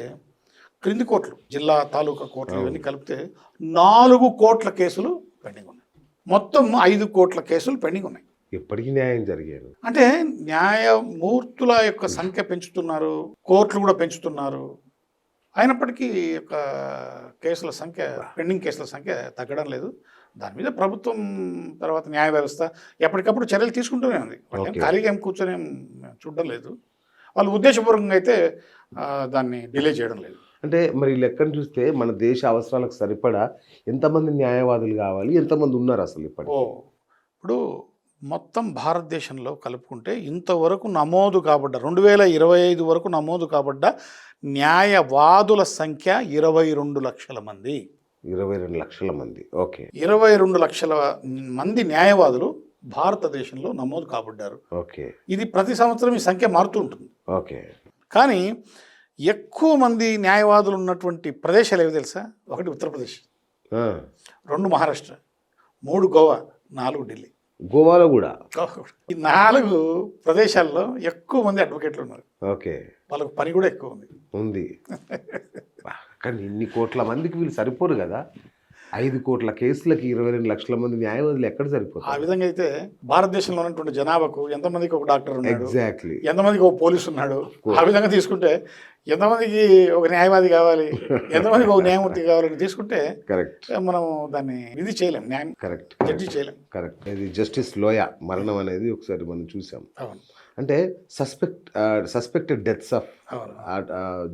క్రింది కోర్టులు, జిల్లా తాలూకా కోర్టులు ఇవన్నీ కలిపితే 4 కోట్ల కేసులు పెండింగ్ ఉన్నాయి. మొత్తం 5 కోట్ల కేసులు పెండింగ్ ఉన్నాయి. ఎప్పటికీ న్యాయం జరిగేది అంటే న్యాయమూర్తుల యొక్క సంఖ్య పెంచుతున్నారు, కోర్టులు కూడా పెంచుతున్నారు. అయినప్పటికీ యొక్క కేసుల సంఖ్య, పెండింగ్ కేసుల సంఖ్య తగ్గడం లేదు. దాని మీద ప్రభుత్వం తర్వాత న్యాయ వ్యవస్థ ఎప్పటికప్పుడు చర్యలు తీసుకుంటూనే ఉంది. ఖాళీగా ఏం కూర్చొని చూడడం లేదు. వాళ్ళు ఉద్దేశపూర్వకంగా అయితే దాన్ని డిలే చేయడం లేదు. అంటే మరి లెక్కను చూస్తే మన దేశ అవసరాలకు సరిపడా ఎంతమంది న్యాయవాదులు కావాలి, ఎంతమంది ఉన్నారు అసలు ఇప్పుడు మొత్తం భారతదేశంలో కలుపుకుంటే ఇంతవరకు నమోదు కాబడ్డ 2025 వరకు నమోదు కాబడ్డ న్యాయవాదుల సంఖ్య 22 లక్షల మంది. 22 లక్షల మంది. ఓకే. 22 లక్షల మంది న్యాయవాదులు భారతదేశంలో నమోదు కాబడ్డారు. ఓకే. ఇది ప్రతి సంవత్సరం ఈ సంఖ్య మారుతూ ఉంటుంది. ఓకే. కానీ ఎక్కువ మంది న్యాయవాదులు ఉన్నటువంటి ప్రదేశాలు ఏవి తెలుసా? 1 ఉత్తరప్రదేశ్, ఆ, 2 మహారాష్ట్ర, 3 గోవా, 4 ఢిల్లీ. గోవాలో కూడా. ఈ 4 ప్రదేశాల్లో ఎక్కువ మంది అడ్వకేట్లు ఉన్నారు. ఓకే, వాళ్ళకు పని కూడా ఎక్కువ ఉంది. కానీ ఇన్ని కోట్ల మందికి వీళ్ళు సరిపోరు కదా. 5 కోట్ల కేసులకి 22 లక్షల మంది న్యాయవాదులు ఎక్కడ ఆ సరిపోతారు? విధంగా అయితే భారతదేశంలో ఉన్నటువంటి జనాభాకు ఎంతమందికి ఒక డాక్టర్ ఉన్నాడు, ఎగ్జాక్ట్లీ. ఎంతమందికి ఒక పోలీసు ఉన్నాడు, ఆ విధంగా తీసుకుంటే ఎంతమందికి ఒక న్యాయవాది కావాలి, ఎంతమందికి ఒక న్యాయమూర్తి కావాలని తీసుకుంటే కరెక్ట్, మనం దాన్ని ఇది చేయలేం, న్యాయం కరెక్ట్, జడ్జి చేయలేం. కరెక్ట్. ఇది జస్టిస్ లోయా మరణం అనేది ఒకసారి మనం చూసాం. అవును, అంటే సస్పెక్టెడ్ డెత్స్ ఆఫ్ అవును.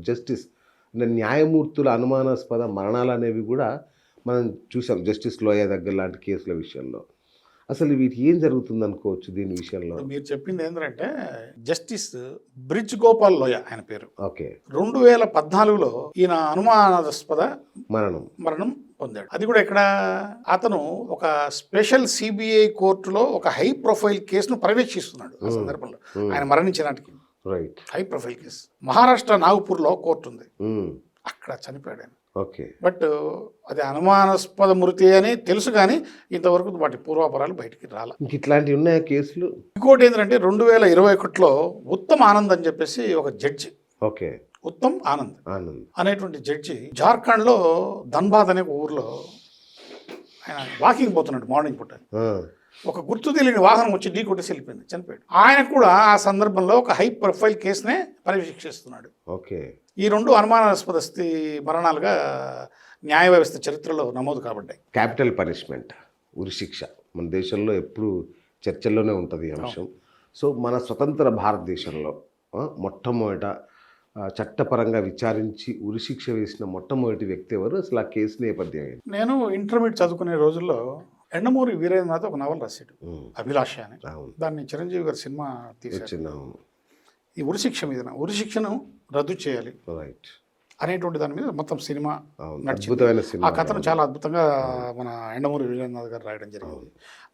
జస్టిస్, అంటే న్యాయమూర్తుల అనుమానాస్పద మరణాలు అనేవి కూడా మనం చూసాం జస్టిస్ లోయా దగ్గర లాంటి కేసుల విషయంలో. అసలు వీటి ఏం జరుగుతుంది అనుకోవచ్చు దీని విషయంలో? మీరు చెప్పింది ఏంటంటే జస్టిస్ బ్రిడ్జ్ గోపాల్ లోయ ఆయన పేరు. ఓకే, 2014లో ఈయన అనుమానాస్పద మరణం పొందాడు. అది కూడా ఇక్కడ అతను ఒక స్పెషల్ సిబిఐ కోర్టులో ఒక హై ప్రొఫైల్ కేసును పర్యవేక్షిస్తున్నాడు. ఆ సందర్భంలో ఆయన మరణించినాటికి right, high profile case Maharashtra నాగపూర్లో కోర్టు ఉంది, అక్కడ చనిపోయాడు ఆయన. ఓకే, బట్ అది అనుమానాస్పద మృతి అని తెలుసు, కానీ ఇంతవరకు వాటి పూర్వాపరాలు బయటికి రాల. ఇంక ఇట్లాంటివి ఉన్నాయా కేసులు? ఇంకోటి ఏంటంటే 2021లో ఉత్తమ్ ఆనంద్ అని చెప్పేసి ఒక జడ్జి, ఓకే, ఉత్తమ్ ఆనంద్ అనేటువంటి జడ్జి జార్ఖండ్లో ధన్బాద్ అనే ఊర్లో ఆయన వాకింగ్ పోతున్నాడు మార్నింగ్ పూట. ఒక గుర్తు తెలియని వాహనం వచ్చి ఢీ కొట్టేసి వెళ్ళిపోయింది, చనిపోయాడు. ఆయన కూడా ఆ సందర్భంలో ఒక హై ప్రొఫైల్ కేసునే పర్యవేక్షిస్తున్నాడు. ఓకే, ఈ 2 అనుమానాస్పద మరణాలుగా న్యాయ వ్యవస్థ చరిత్రలో నమోదు కాబడ్డాయి. క్యాపిటల్ పనిష్మెంట్, ఉరిశిక్ష మన దేశంలో ఎప్పుడు చర్చల్లోనే ఉంటుంది ఈ అంశం. సో మన స్వతంత్ర భారతదేశంలో మొట్టమొదట చట్టపరంగా విచారించి ఉరిశిక్ష వేసిన మొట్టమొదటి వ్యక్తి ఎవరు? అసలు ఆ కేసు నేపథ్యం ఏంటి? నేను ఇంటర్మీడియట్ చదువుకునే రోజుల్లో ఎండమూరి వీరేంద్రనాథ్ ఒక నవల రాశాడు, అభిలాష అని. దాన్ని చిరంజీవి గారు సినిమా తీశారు. ఈ ఉరిశిక్ష మీద, ఉరిశిక్షను రద్దు చేయాలి రైట్ అనేటువంటి దాని మీద మొత్తం సినిమా అద్భుతమైన నడిచింది. ఆ కథను చాలా అద్భుతంగా మన ఎండమూరి వీరేంద్రనాథ్ గారు రాయడం జరిగింది.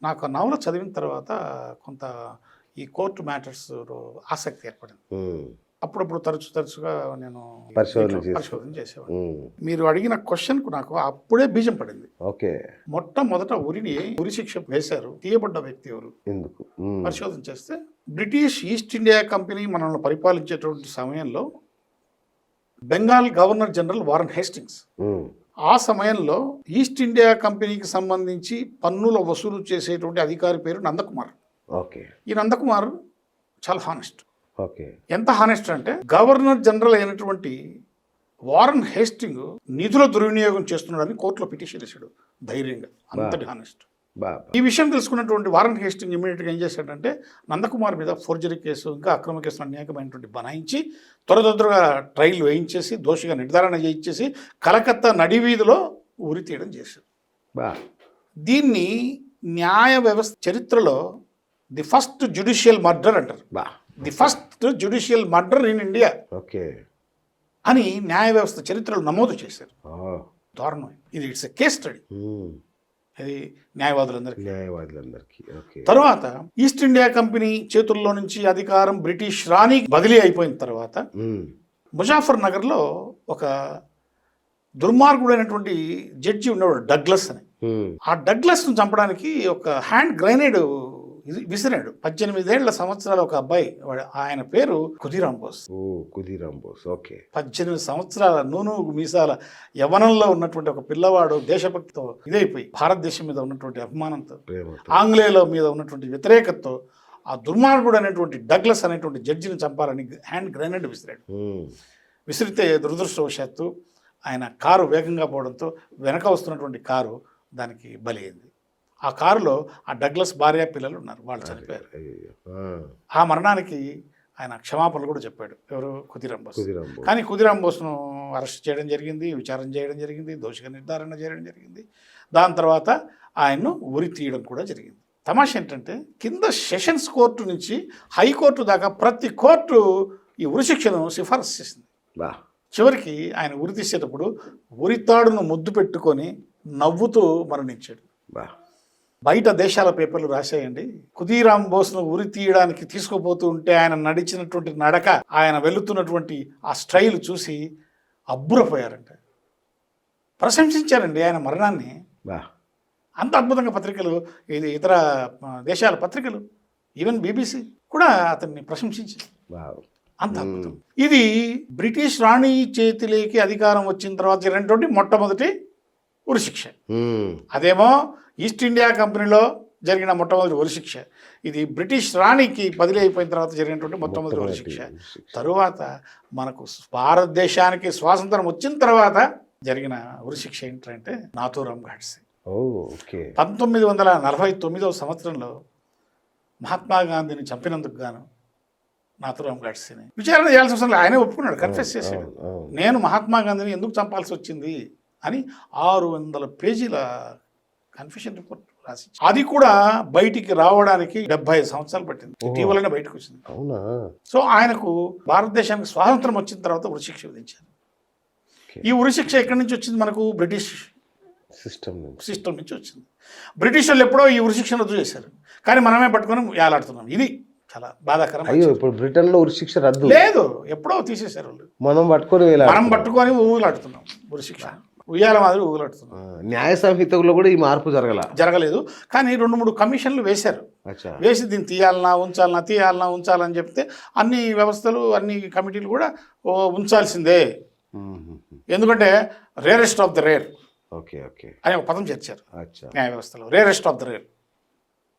నాకు ఆ నవల చదివిన తర్వాత కొంత ఈ కోర్టు మ్యాటర్స్ ఆసక్తి ఏర్పడింది. అప్పుడప్పుడు తరచుగా నేను పరిశోధన చేసేవాడిని. మీరు అడిగిన క్వశ్చన్కు నాకు అప్పుడే బీజం పడింది. ఓకే, మొట్టమొదట ఉరిశిక్ష వేశారు, తీయబడ్డ వ్యక్తి ఎవరు ఎందుకు పరిశోధన చేస్తే బ్రిటిష్ ఈస్ట్ ఇండియా కంపెనీ మనల్ని పరిపాలించేటువంటి సమయంలో Bengal governor general Warren Hastings, ఆ సమయంలో ఈస్ట్ ఇండియా కంపెనీకి సంబంధించి పన్నుల వసూలు చేసేటువంటి అధికారి పేరు నందకుమార్. ఓకే, ఈ నందకుమార్ చాలా హానెస్ట్. ఓకే, ఎంత హానెస్ట్ అంటే గవర్నర్ జనరల్ అయినటువంటి వారన్ హేస్టింగ్ నిధుల దుర్వినియోగం చేస్తున్నాడని కోర్టులో పిటిషన్ వేశాడు ధైర్యంగా. అంతటి హానెస్ట్. ఈ విషయం తెలుసుకున్నటువంటి వారన్ హేస్టింగ్ ఇమీడియట్గా ఏం చేశాడంటే నందకుమార్ మీద ఫోర్జరీ కేసు, ఇంకా అక్రమ కేసులు అనేకమైనటువంటి బనాయించి త్వరగా ట్రయల్ వేయించేసి దోషిగా నిర్ధారణ చేయించేసి కలకత్తా నడివీధిలో ఉరి తీయడం చేశాడు. దీన్ని న్యాయ వ్యవస్థ చరిత్రలో ది ఫస్ట్ జ్యుడిషియల్ మర్డర్ అంటారు. The first judicial murder in India అని న్యాయ వ్యవస్థ చరిత్రలో నమోదు చేశారు. దారుణం ఇది. It's a case study. అది న్యాయవాదులందరికీ. తర్వాత ఈస్ట్ ఇండియా కంపెనీ చేతుల్లో నుంచి అధికారం బ్రిటిష్ రాణి బదిలీ అయిపోయిన తర్వాత ముజాఫర్ నగర్లో ఒక దుర్మార్గుడైనటువంటి జడ్జి ఉండేవాడు, డగ్లస్ అని. ఆ డగ్లస్ను చంపడానికి ఒక హ్యాండ్ గ్రైనేడ్ విసిరాడు. 18 సంవత్సరాల ఒక అబ్బాయి, ఆయన పేరు ఖుదీరామ్ బోస్. 18 సంవత్సరాల నూనూగు మీసాల యవనంలో ఉన్నటువంటి ఒక పిల్లవాడు దేశభక్తితో ఇదైపోయి భారతదేశం మీద ఉన్నటువంటి అభిమానంతో, ఆంగ్లేయుల మీద ఉన్నటువంటి వ్యతిరేకతతో ఆ దుర్మార్గుడు అనేటువంటి డగ్లస్ అనేటువంటి జడ్జిని చంపాలని హ్యాండ్ గ్రైనేడ్ విసిరాడు. విసిరితే దురదృష్టవశాత్తు ఆయన కారు వేగంగా పోవడంతో వెనక వస్తున్నటువంటి కారు దానికి బలి అయింది. ఆ కారులో ఆ డగ్లస్ భార్య పిల్లలు ఉన్నారు, వాళ్ళు చనిపోయారు. ఆ మరణానికి ఆయన క్షమాపణలు కూడా చెప్పాడు, ఎవరు? ఖుదీరామ్ బోస్. కానీ ఖుదీరామ్ బోస్ను అరెస్ట్ చేయడం జరిగింది, విచారణ చేయడం జరిగింది, దోషిగా నిర్ధారణ చేయడం జరిగింది. దాని తర్వాత ఆయన్ను ఉరి తీయడం కూడా జరిగింది. తమాషా ఏంటంటే కింద సెషన్స్ కోర్టు నుంచి హైకోర్టు దాకా ప్రతి కోర్టు ఈ ఉరిశిక్షను సిఫారసు చేసింది. చివరికి ఆయన ఉరి తీసేటప్పుడు ఉరితాడును ముద్దు పెట్టుకొని నవ్వుతూ మరణించాడు. బయట దేశాల పేపర్లు రాశాయండి. ఖుదీరామ్ బోస్ను ఉరి తీయడానికి తీసుకుపోతూ ఉంటే ఆయన నడిచినటువంటి నడక, ఆయన వెళుతున్నటువంటి ఆ స్టైల్ చూసి అబ్బురపోయారంట, ప్రశంసించారండి ఆయన మరణాన్ని. బా అంత అద్భుతంగా పత్రికలు, ఇది ఇతర దేశాల పత్రికలు, ఈవెన్ BBC కూడా అతన్ని ప్రశంసించింది. వావ్. అంత అద్భుతం. ఇది బ్రిటిష్ రాణి చేతిలోకి అధికారం వచ్చిన తర్వాత జరిగినటువంటి మొట్టమొదటి ఉరిశిక్ష. అదేమో ఈస్ట్ ఇండియా కంపెనీలో జరిగిన మొట్టమొదటి ఉరిశిక్ష. ఇది బ్రిటిష్ రాణికి బదిలీ అయిపోయిన తర్వాత జరిగినటువంటి మొట్టమొదటి ఉరిశిక్ష. తరువాత మనకు భారతదేశానికి స్వాతంత్రం వచ్చిన తర్వాత జరిగిన ఉరిశిక్ష ఏంటంటే నాథూరామ్ గాడ్సే. 1949వ సంవత్సరంలో మహాత్మా గాంధీని చంపినందుకు గాను నాథూరామ్ గాడ్సేని విచారణ చేయాల్సి వస్తుంది. ఆయనే ఒప్పుకున్నాడు, కన్ఫెస్ చేశాడు, నేను మహాత్మా గాంధీని ఎందుకు చంపాల్సి వచ్చింది అని 600 పేజీల కన్ఫెషన్ రిపోర్ట్ రాసి, అది కూడా బయటికి రావడానికి 75 సంవత్సరాలు పట్టింది. ఇటీవలనే బయటకు వచ్చింది. అవునా? సో ఆయనకు భారతదేశానికి స్వాతంత్రం వచ్చిన తర్వాత ఉరిశిక్ష విధించారు. ఈ ఉరిశిక్ష ఎక్కడి నుంచి వచ్చింది? మనకు బ్రిటిష్ సిస్టమ్ నుంచి వచ్చింది. బ్రిటిష్ వాళ్ళు ఎప్పుడో ఈ ఉరిశిక్షను రద్దు చేశారు, కానీ మనమే పట్టుకొని వేలాడుతున్నాం. ఇది చాలా బాధాకరం. అయ్యో, ఇప్పుడు బ్రిటన్ లో ఉరిశిక్ష రద్దు లేదు, ఎప్పుడో తీసేశారు వాళ్ళు. మనం పట్టుకొని ఊగులాడుతున్నాం, ఉరిశిక్ష ఉయ్యాల మాదిరి ఊగులాడుతున్నాం. న్యాయ సంహితలో కూడా ఈ మార్పు జరగలేదు, కానీ 2-3 కమిషన్లు వేశారు. వేసి దీన్ని ఉంచాలని చెప్తే అన్ని వ్యవస్థలు, అన్ని కమిటీలు కూడా ఉంచాల్సిందే, ఎందుకంటే రేరెస్ట్ ఆఫ్ ద రేర్ అనే ఒక పదం చేర్చారు న్యాయ వ్యవస్థలో. రేరెస్ట్ ఆఫ్ ద రేర్,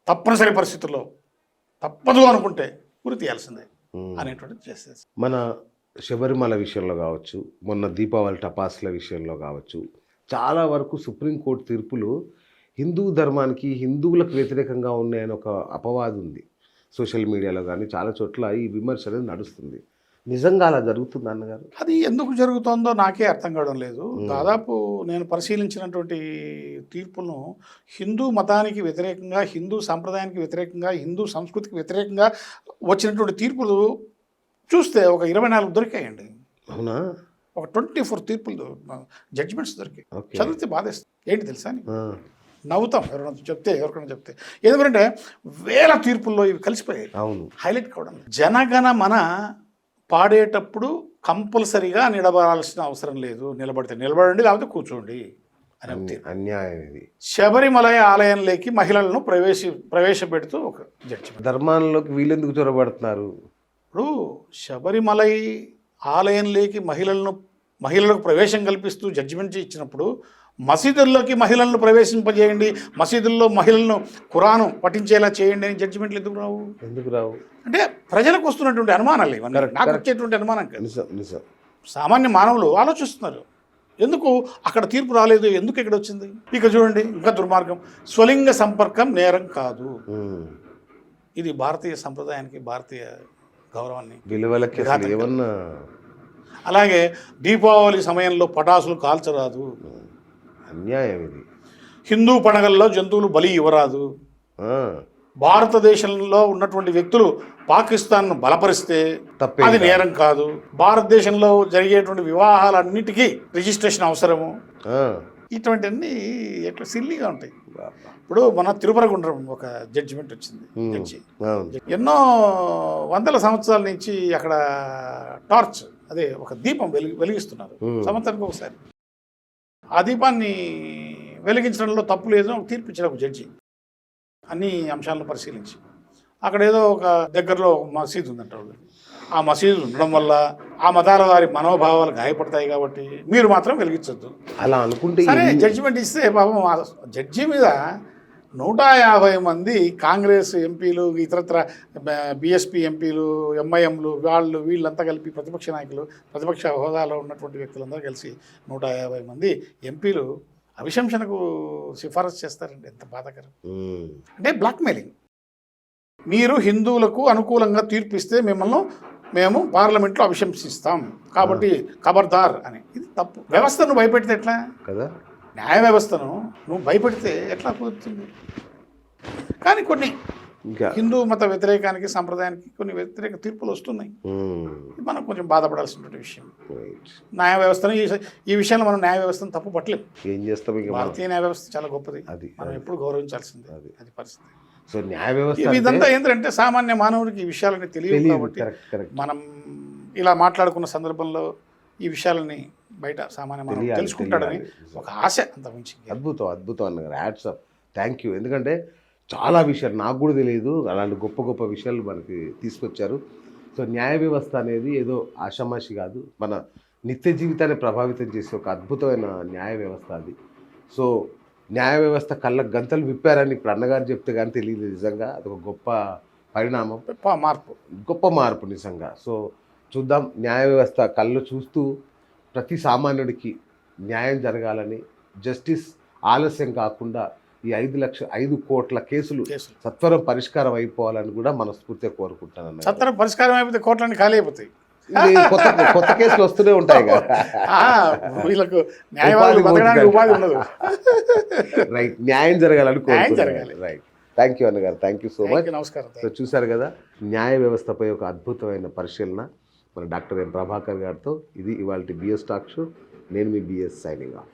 తప్పనిసరి పరిస్థితుల్లో తప్పదు అనుకుంటే ఉరి తీయాల్సిందే అనేటువంటిది చేసేది. మన శబరిమల విషయంలో కావచ్చు, మొన్న దీపావళి టపాసుల విషయంలో కావచ్చు, చాలా వరకు సుప్రీంకోర్టు తీర్పులు హిందూ ధర్మానికి, హిందువులకు వ్యతిరేకంగా ఉన్నాయని ఒక అపవాదు ఉంది. సోషల్ మీడియాలో కానీ చాలా చోట్ల ఈ విమర్శ అనేది నడుస్తుంది. నిజంగా అలా జరుగుతుంది అన్నగారు? అది ఎందుకు జరుగుతుందో నాకే అర్థం కావడం లేదు. దాదాపు నేను పరిశీలించినటువంటి తీర్పులను హిందూ మతానికి వ్యతిరేకంగా, హిందూ సాంప్రదాయానికి వ్యతిరేకంగా, హిందూ సంస్కృతికి వ్యతిరేకంగా వచ్చినటువంటి తీర్పులు చూస్తే ఒక 24 దొరికాయండి. అవునా? ఒక 24 తీర్పులు, జడ్జిమెంట్స్ దొరికాయి. చదివితే బాధేస్తుంది. ఏంటి తెలుసా అని నవ్వుతాం ఎవరికైనా చెప్తే. ఎందుకంటే వేల తీర్పుల్లో ఇవి కలిసిపోయాయి. అవును, హైలైట్ కావడం. జనగణ మన పాడేటప్పుడు కంపల్సరీగా నిలబడాల్సిన అవసరం లేదు, నిలబడితే నిలబడండి, లేకపోతే కూర్చోండి అని అన్యాయం ఇది. శబరిమల ఆలయంలోకి మహిళలను ప్రవేశపెడుతూ ఒక జడ్జిమెంట్. ధర్మాల్లోకి వీళ్ళెందుకు చొరబడుతున్నారు? ఇప్పుడు శబరిమల ఆలయంలోకి మహిళలకు ప్రవేశం కల్పిస్తూ జడ్జిమెంట్ ఇచ్చినప్పుడు మసీదుల్లోకి మహిళలను ప్రవేశింపజేయండి, మసీదుల్లో మహిళలను ఖురాను పఠించేలా చేయండి అని జడ్జిమెంట్లు ఎందుకు రావు? అంటే ప్రజలకు వస్తున్నటువంటి అనుమానాలు ఇవన్నీ, నాకు వచ్చేటువంటి అనుమానం కాదు. సామాన్య మానవులు ఆలోచిస్తున్నారు, ఎందుకు అక్కడ తీర్పు రాలేదు, ఎందుకు ఇక్కడ వచ్చింది? ఇక చూడండి, ఇంకా దుర్మార్గం. స్వలింగ సంపర్కం నేరం కాదు. ఇది భారతీయ సంప్రదాయానికి, భారతీయ గౌరవాన్ని, విలువలకి ఏమన్నా. అలాగే దీపావళి సమయంలో పటాసులు కాల్చరాదు, అన్యాయం ఇది. హిందూ పండుగల్లో జంతువులు బలి ఇవ్వరాదు. భారతదేశంలో ఉన్నటువంటి వ్యక్తులు పాకిస్తాన్ను బలపరిస్తే అది నేరం కాదు. భారతదేశంలో జరిగేటువంటి వివాహాలన్నిటికీ రిజిస్ట్రేషన్ అవసరము. ఇటువంటివన్నీ ఎట్లా సిల్లీగా ఉంటాయి. ఇప్పుడు మన తిరుపరగుండ్రం ఒక జడ్జిమెంట్ వచ్చింది. జడ్జి ఎన్నో వందల సంవత్సరాల నుంచి అక్కడ టార్చ్, అదే ఒక దీపం వెలిగిస్తున్నారు సంవత్సరానికి ఒకసారి. ఆ దీపాన్ని వెలిగించడంలో తప్పు లేదు తీర్పు ఇచ్చారు ఒక జడ్జి. అన్ని అంశాలను పరిశీలించి అక్కడ ఏదో ఒక దగ్గరలో మసీదు ఉందంట వాళ్ళు. ఆ మసీదు ఉండడం వల్ల ఆ మతాల వారి మనోభావాలు గాయపడతాయి కాబట్టి మీరు మాత్రం వెలిగించొద్దు అలా అనుకుంటే సరే జడ్జిమెంట్ ఇస్తే పాపం ఆ జడ్జి మీద 150 మంది కాంగ్రెస్ ఎంపీలు, ఇతరత్ర బీఎస్పీ ఎంపీలు, ఎంఐఎంలు, వీళ్ళంతా కలిపి ప్రతిపక్ష నాయకులు, ప్రతిపక్ష హోదాలో ఉన్నటువంటి వ్యక్తులందరూ కలిసి 150 మంది ఎంపీలు అభిశంసనకు సిఫారసు చేస్తారండి. ఎంత బాధాకరం. అంటే బ్లాక్మెయిలింగ్. మీరు హిందువులకు అనుకూలంగా తీర్పిస్తే మేము పార్లమెంట్లో అభిశంసిస్తాం కాబట్టి ఖబర్దార్ అని. ఇది తప్పు. వ్యవస్థను భయపెడితే ఎట్లా కదా? న్యాయ వ్యవస్థను నువ్వు భయపెడితే ఎట్లా కుదురుతుంది? కానీ కొన్ని ఇంకా హిందూ మత వ్యతిరేకానికి సంప్రదాయానికి కొన్ని వ్యతిరేక తీర్పులు వస్తున్నాయి. ఇది మనం కొంచెం బాధపడాల్సినటువంటి విషయం. రైట్. న్యాయ వ్యవస్థను ఈ విషయంలో మనం న్యాయ వ్యవస్థను తప్పు పట్టలేము. ఏం చేస్తాం ఇక మనం? భారతీయ న్యాయ వ్యవస్థ చాలా గొప్పది, అది మనం ఎప్పుడు గౌరవించాల్సిందే. అది. అది పరిస్థితి. సో న్యాయ వ్యవస్థ ఇదంతా ఏంటంటే సామాన్య మానవుడికి ఈ విషయాలని తెలియదు కాబట్టి కరెక్ట్ కరెక్ట్ మనం ఇలా మాట్లాడుకున్న సందర్భంలో ఈ విషయాలని బయట సామాన్య మానవుడు తెలుసుకుంటాడని ఒక ఆశ, అంత మించి. అద్భుతం అద్భుతం అన్నగారు, హ్యాట్స్ ఆఫ్, థ్యాంక్ యూ. ఎందుకంటే చాలా విషయాలు నాకు కూడా తెలియదు, అలాంటి గొప్ప గొప్ప విషయాలు మనకి తీసుకొచ్చారు. సో న్యాయ వ్యవస్థ అనేది ఏదో ఆషామాషి కాదు, మన నిత్య జీవితాన్ని ప్రభావితం చేసే ఒక అద్భుతమైన న్యాయ వ్యవస్థ అది. సో న్యాయ వ్యవస్థ కళ్ళకు గంతలు విప్పారని ఇప్పుడు అన్నగారు చెప్తే కానీ తెలియదు. నిజంగా అదొక గొప్ప పరిణామం, గొప్ప మార్పు నిజంగా. సో చూద్దాం, న్యాయ వ్యవస్థ కళ్ళు చూస్తూ ప్రతి సామాన్యుడికి న్యాయం జరగాలని, జస్టిస్ ఆలస్యం కాకుండా ఈ 5 కోట్ల కేసులు సత్వరం పరిష్కారం అయిపోవాలని కూడా మనస్ఫూర్తిగా కోరుకుంటాను. సత్వరం పరిష్కారం అయిపోతే కోట్లన్నీ ఖాళీ అయిపోతాయి. కొత్త కొత్త కేసులు వస్తూనే ఉంటాయి కదా, వీళ్ళకు ఉపాధి ఉండదు. రైట్, న్యాయం జరగాలని కోరుకుంటున్నాను. రైట్, థ్యాంక్ యూ అన్నగారు, థ్యాంక్ యూ సో మచ్. నమస్కారం. సో చూశారు కదా, న్యాయ వ్యవస్థపై ఒక అద్భుతమైన పరిశీలన మన డాక్టర్ ఎన్ ప్రభాకర్ గారితో. ఇది ఇవాళ బిఎస్ టాక్ షో. నేను మీ బిఎస్ సైనింగ్ ఆఫ్.